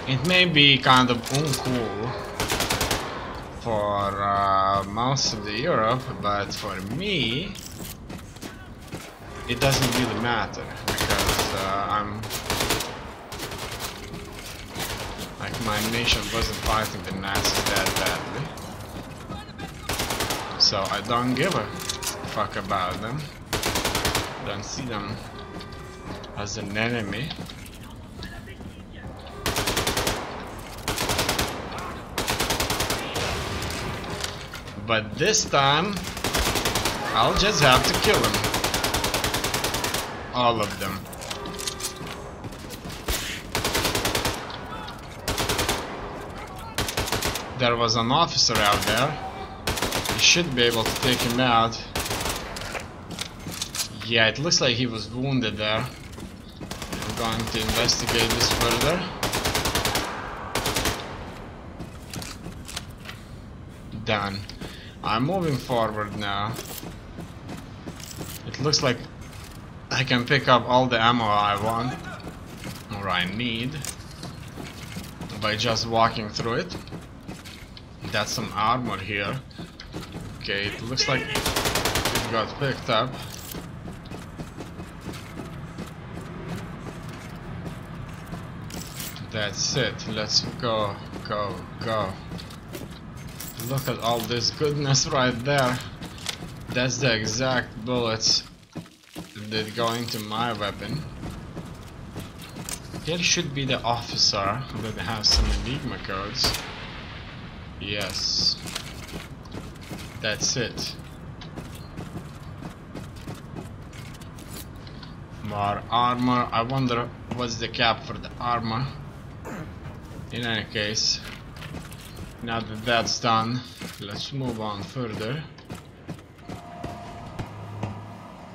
It may be kind of uncool for most of the Europe, but for me it doesn't really matter because I'm like my nation wasn't fighting the Nazis that badly, so I don't give a fuck about them. Don't see them as an enemy. But this time I'll just have to kill them. All of them. There was an officer out there. You should be able to take him out. Yeah, it looks like he was wounded there. I'm going to investigate this further. Done. I'm moving forward now. It looks like I can pick up all the ammo I want, or I need, by just walking through it. That's some armor here. Okay, it looks like it got picked up. That's it. Let's go, go, go. Look at all this goodness right there. That's the exact bullets that go into my weapon. There should be the officer that has some Enigma codes. Yes. That's it. More armor. I wonder what's the cap for the armor. In any case, now that that's done, let's move on further.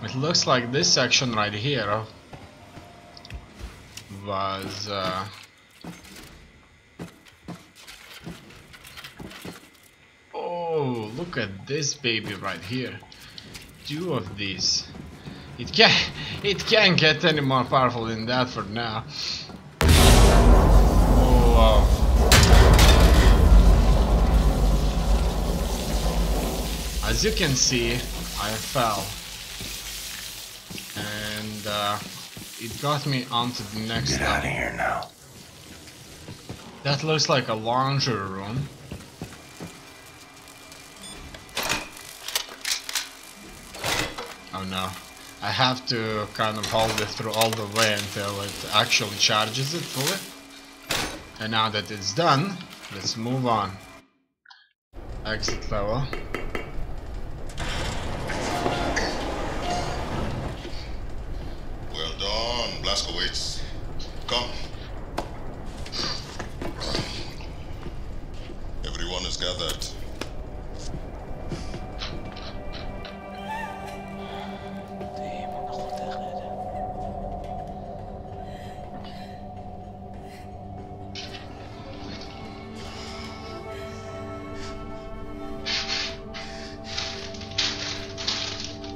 It looks like this section right here was oh, look at this baby right here. 2 of these. It can't get any more powerful than that for now. Oh, as you can see, I fell. And it got me onto the next level. Get out of here now. That looks like a laundry room. Oh no. I have to kind of hold it through all the way until it actually charges it fully. And now that it's done, let's move on. Exit level. Well done, Blaskowitz. Come. Everyone is gathered.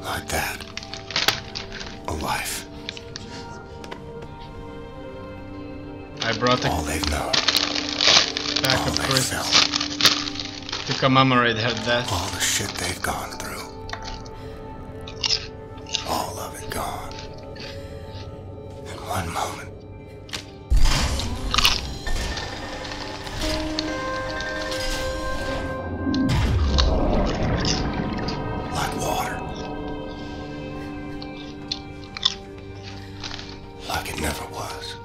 Like that. Alive. I brought a All they've known. pack All of they've crisps felt. to commemorate her death. All the shit they've gone through. All of it gone. In one moment. Like water. Like it never was.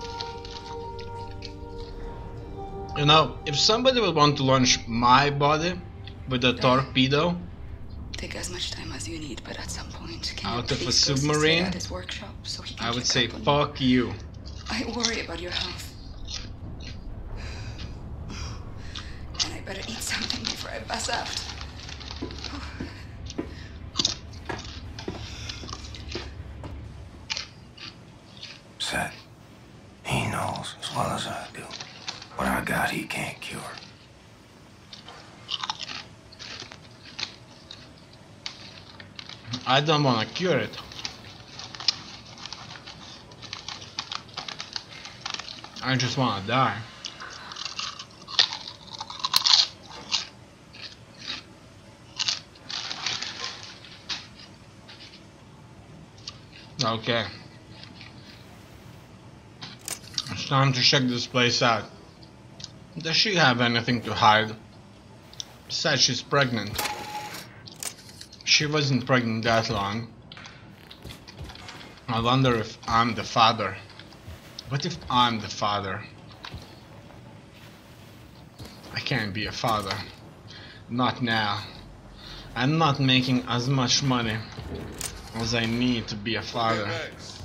You know, if somebody would want to launch my body with a torpedo Take as much time as you need, but at some point, can out you of a please go see submarine, Sid at his workshop so he can I would check say up on you? fuck you. I worry about your health. And I better eat something before I pass out. Said, he knows as well as I do. What I got, he can't cure. I don't want to cure it. I just want to die. Okay. It's time to check this place out. Does she have anything to hide? Besides, she's pregnant. She wasn't pregnant that long. I wonder if I'm the father. What if I'm the father? I can't be a father. Not now. I'm not making as much money as I need to be a father. Hey, Max.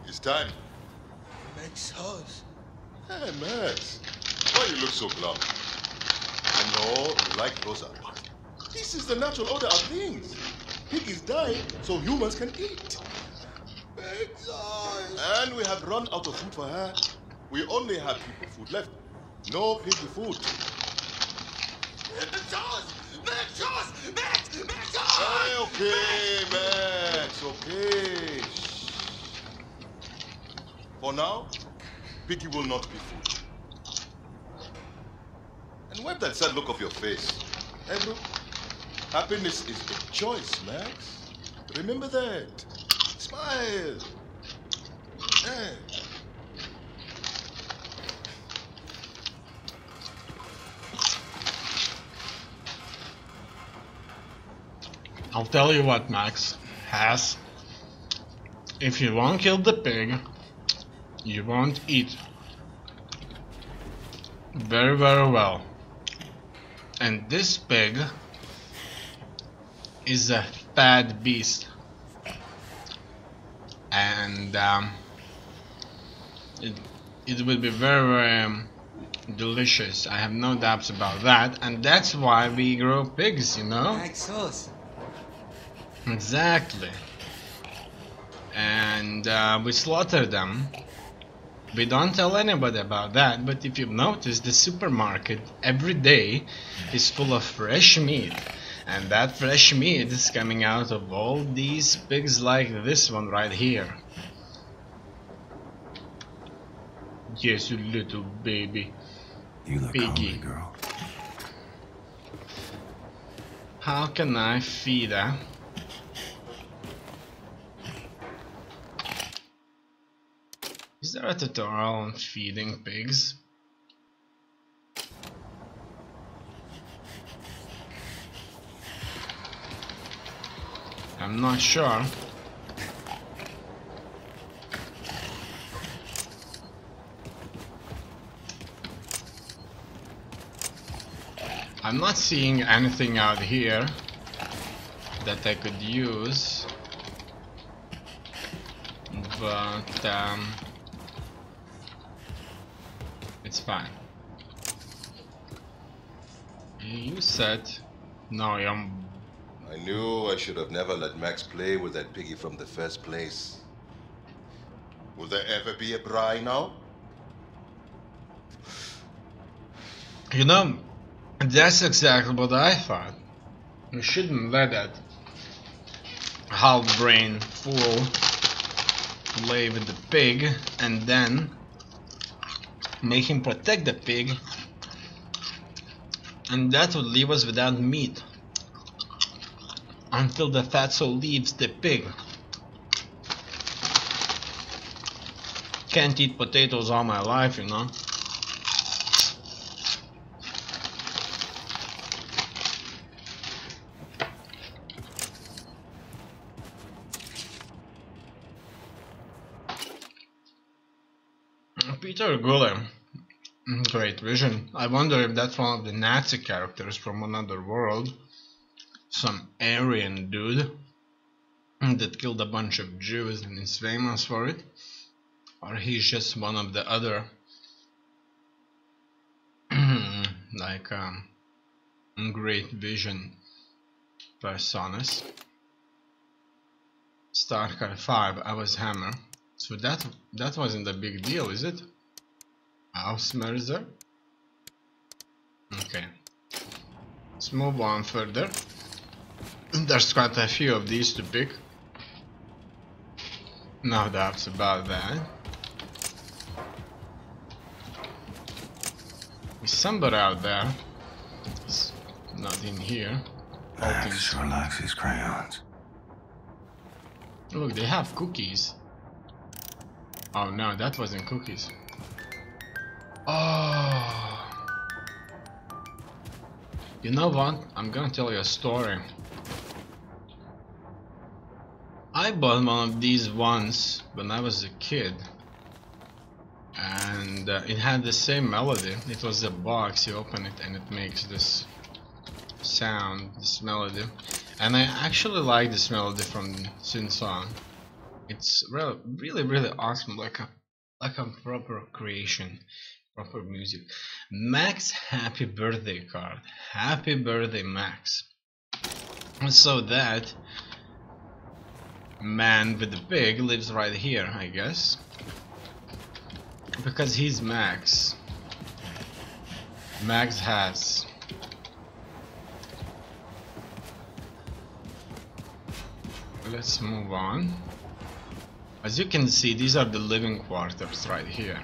It's time. Makes us. Hey, Max. Why you look so glum? I know you like close-up. This is the natural order of things. Piggies die so humans can eat. Makes us. And we have run out of food for her. We only have people food left. No piggy food. Makes us. Makes us. Makes us. Hey, okay, Max. Okay. Shh. For now, piggy will not be food. And wipe that sad look off your face. Hey, bro. Happiness is a choice, Max. Remember that. Smile. Hey. I'll tell you what, Max. Has. If you won't kill the pig, you won't eat. Very, very well. And this pig is a fat beast. And it will be very, very delicious. I have no doubts about that. And that's why we grow pigs, you know? Makes us. Exactly. And we slaughter them. We don't tell anybody about that, but if you've noticed, the supermarket every day is full of fresh meat. And that fresh meat is coming out of all these pigs like this one right here. Yes, you little baby. You look Piggy. hungry, girl. How can I feed her? Is there a tutorial on feeding pigs? I'm not sure. I'm not seeing anything out here that I could use, but it's fine. You said no, I knew I should have never let Max play with that piggy from the first place. Will there ever be a Bri now? you know, that's exactly what I thought. You shouldn't let that half-brain fool play with the pig and then make him protect the pig, and that would leave us without meat until the fatso leaves the pig. Can't eat potatoes all my life, you know. Peter Guller, great vision. I wonder if that's one of the Nazi characters from another world. Some Aryan dude that killed a bunch of Jews and is famous for it. Or he's just one of the other like great vision personas. Starcar 5, I was Hammer. So that wasn't a big deal, is it? Ausmerzer? Okay. Let's move on further. There's quite a few of these to pick. No doubts about that. There's somebody out there. It's not in here. Max sure likes his crayons. Look, they have cookies. Oh no, that wasn't cookies. Oh. You know what? I'm gonna tell you a story. I bought one of these once when I was a kid. And it had the same melody. It was a box, you open it and it makes this sound, this melody. And I actually like this melody from Sin Song. It's really awesome, like a proper creation, proper music. Max, happy birthday card. Happy birthday, Max. And so that man with the pig lives right here, I guess. Because he's Max. Max has. Let's move on. As you can see, these are the living quarters right here.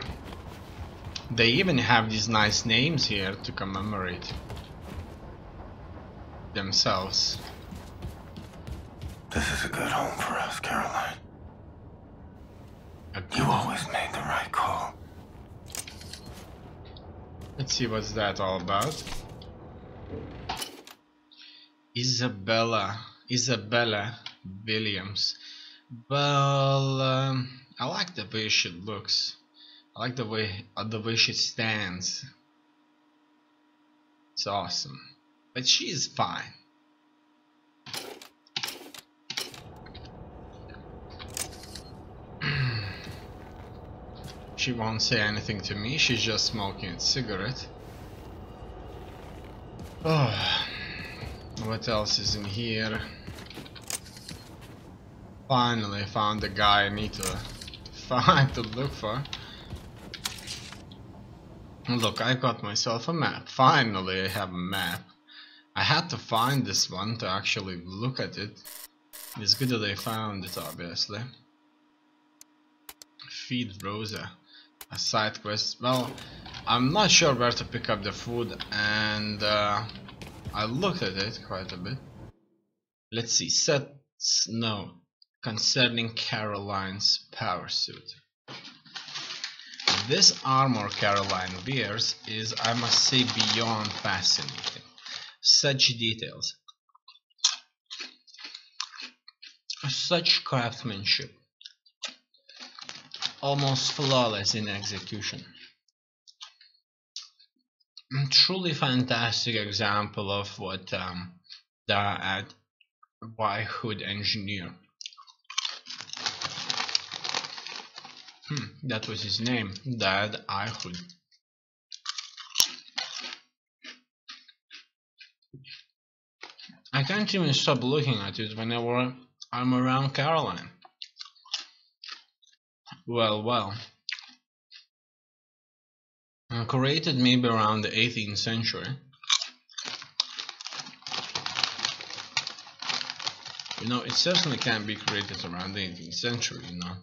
They even have these nice names here to commemorate themselves. This is a good home for us, Caroline. You always made the right call. Let's see what's that all about. Isabella Williams. Well, I like the way she looks. I like the way she stands. It's awesome. But she's fine. She won't say anything to me. She's just smoking a cigarette. Oh, what else is in here? Finally found the guy I need to find to look for. Look, I got myself a map. Finally I have a map. I had to find this one to actually look at it. It's good that I found it, obviously. Feed Rosa. A side quest. Well, I'm not sure where to pick up the food, and I looked at it quite a bit. Let's see. No. Concerning Caroline's power suit. This armor Caroline wears is, I must say, beyond fascinating. Such details. Such craftsmanship. Almost flawless in execution. Truly fantastic example of what the Hood engineer. That was his name, Dad Hood. I can't even stop looking at it whenever I'm around Caroline. Well. Created maybe around the 18th century. You know, it certainly can't be created around the 18th century, you know.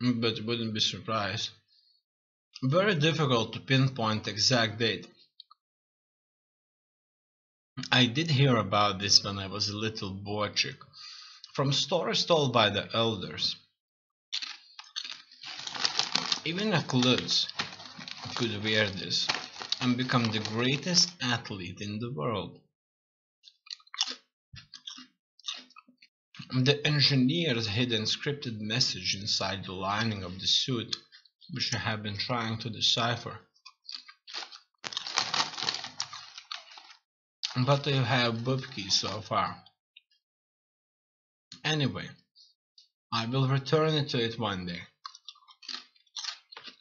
But wouldn't be surprised. Very difficult to pinpoint exact date. I did hear about this when I was a little boy chick, from stories told by the elders. Even a klutz could wear this and become the greatest athlete in the world. The engineers hid an encrypted message inside the lining of the suit, which I have been trying to decipher. But I have bubki so far. Anyway, I will return it to it one day,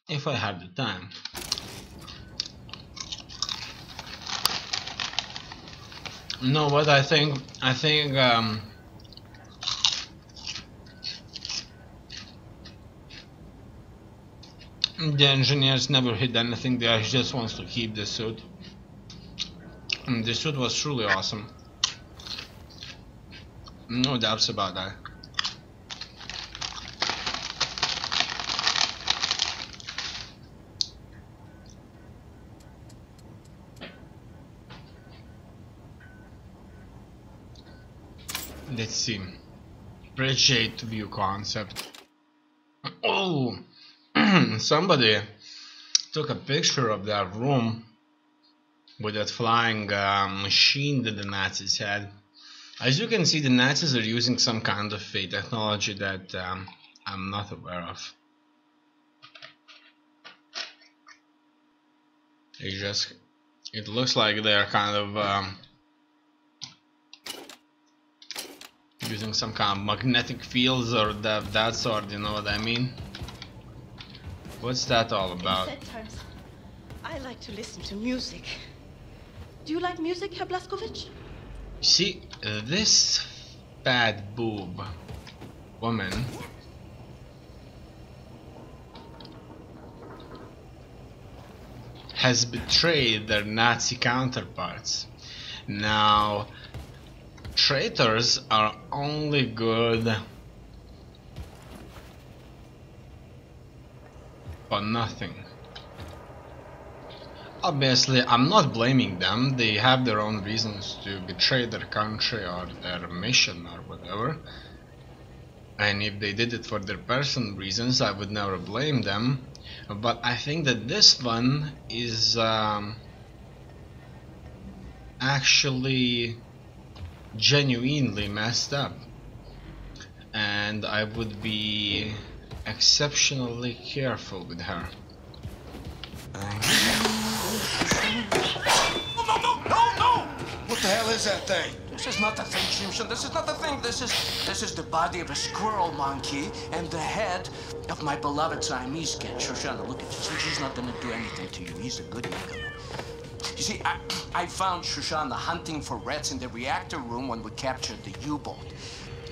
if I have the time. You know what I think? I think the engineers never hid anything. They just wants to keep the suit. And the suit was truly awesome. No doubts about that. Let's see. Appreciate view concept. Oh, somebody took a picture of that room with that flying machine that the Nazis had. As you can see, the Nazis are using some kind of a technology that I'm not aware of. It looks like they're kind of using some kind of magnetic fields or that sort, you know what I mean? What's that all about? In sad times, I like to listen to music. Do you like music, Herr Blazkowicz? See, this fat boob woman has betrayed their Nazi counterparts. Now, traitors are only good for nothing. Obviously, I'm not blaming them. They have their own reasons to betray their country or their mission or whatever. And if they did it for their personal reasons, I would never blame them. But I think that this one is actually genuinely messed up. And I would be exceptionally careful with her. No! What the hell is that thing? This is not the thing, Shimshon. This is not the thing. This is the body of a squirrel monkey and the head of my beloved Siamese cat. Shoshana, look at this. He's not gonna do anything to you. He's a good nigga. You see, I found Shoshana hunting for rats in the reactor room when we captured the U-boat.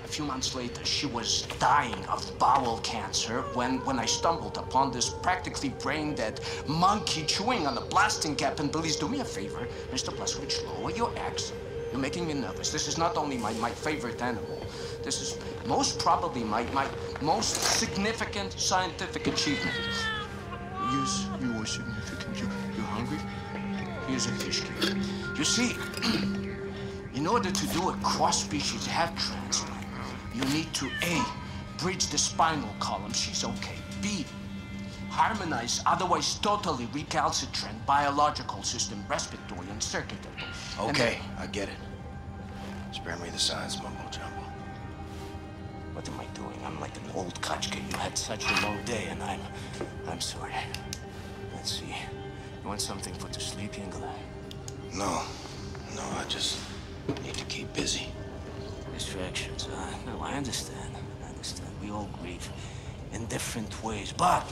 A few months later, she was dying of bowel cancer when I stumbled upon this practically brain-dead monkey chewing on a blasting cap. And please do me a favor, Mr. Blazkowicz, lower your axe. You're making me nervous. This is not only my favorite animal. This is most probably my most significant scientific achievement. Yes, you are significant. You hungry? Here's a fish cake. You see, in order to do a cross-species head transplant, you need to A, bridge the spinal column. She's okay. B, harmonize otherwise totally recalcitrant biological system, respiratory and circulatory. Okay, I get it. Spare me the science mumbo jumbo. What am I doing? I'm like an old kachka. You had such a long day, and I'm sorry. Let's see. You want something for to sleep, Ingela? No, I just need to keep busy. Distractions, huh? No, I understand. We all grieve in different ways, but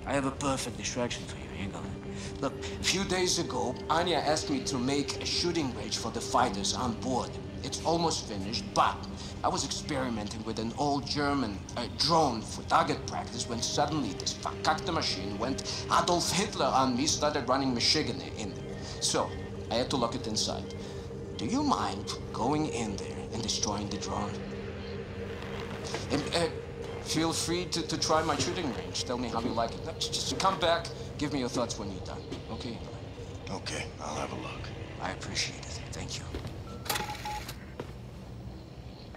I have a perfect distraction for you, Ingela. Look, a few days ago, Anya asked me to make a shooting range for the fighters on board. It's almost finished, but I was experimenting with an old German drone for target practice when suddenly this verkackte machine went Adolf Hitler on me, started running Michigan in there. So, I had to lock it inside. Do you mind going in there and destroying the drone? And, feel free to try my shooting range. Tell me how you like it. Just come back, give me your thoughts when you're done. Okay? Okay, I'll have a look. I appreciate it. Thank you.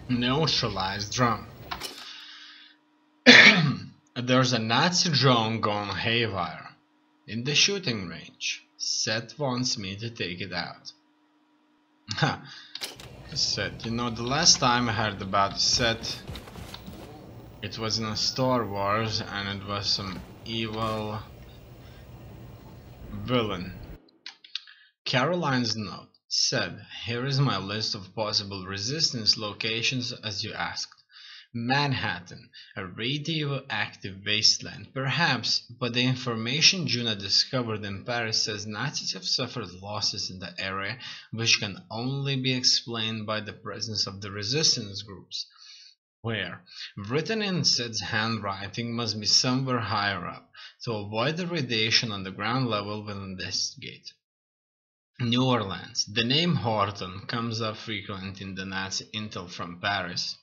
Neutralized drone. There's a Nazi drone gone haywire in the shooting range. Seth wants me to take it out. Ha! Seth, you know, the last time I heard about Seth, it was in a Star Wars and it was some evil villain. Caroline's note said, "Here is my list of possible resistance locations as you asked. Manhattan, a radioactive wasteland, perhaps, but the information Juna discovered in Paris says Nazis have suffered losses in the area which can only be explained by the presence of the resistance groups. Where? Written in Sid's handwriting must be somewhere higher up. To avoid the radiation on the ground level, we'll investigate." New Orleans. The name Horton comes up frequent in the Nazi intel from Paris.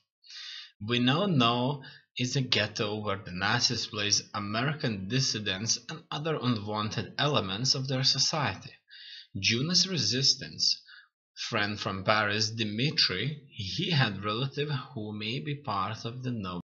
We now know it's a ghetto where the Nazis placed American dissidents and other unwanted elements of their society. Juno's resistance. Friend from Paris, Dimitri, he had relative who may be part of the noble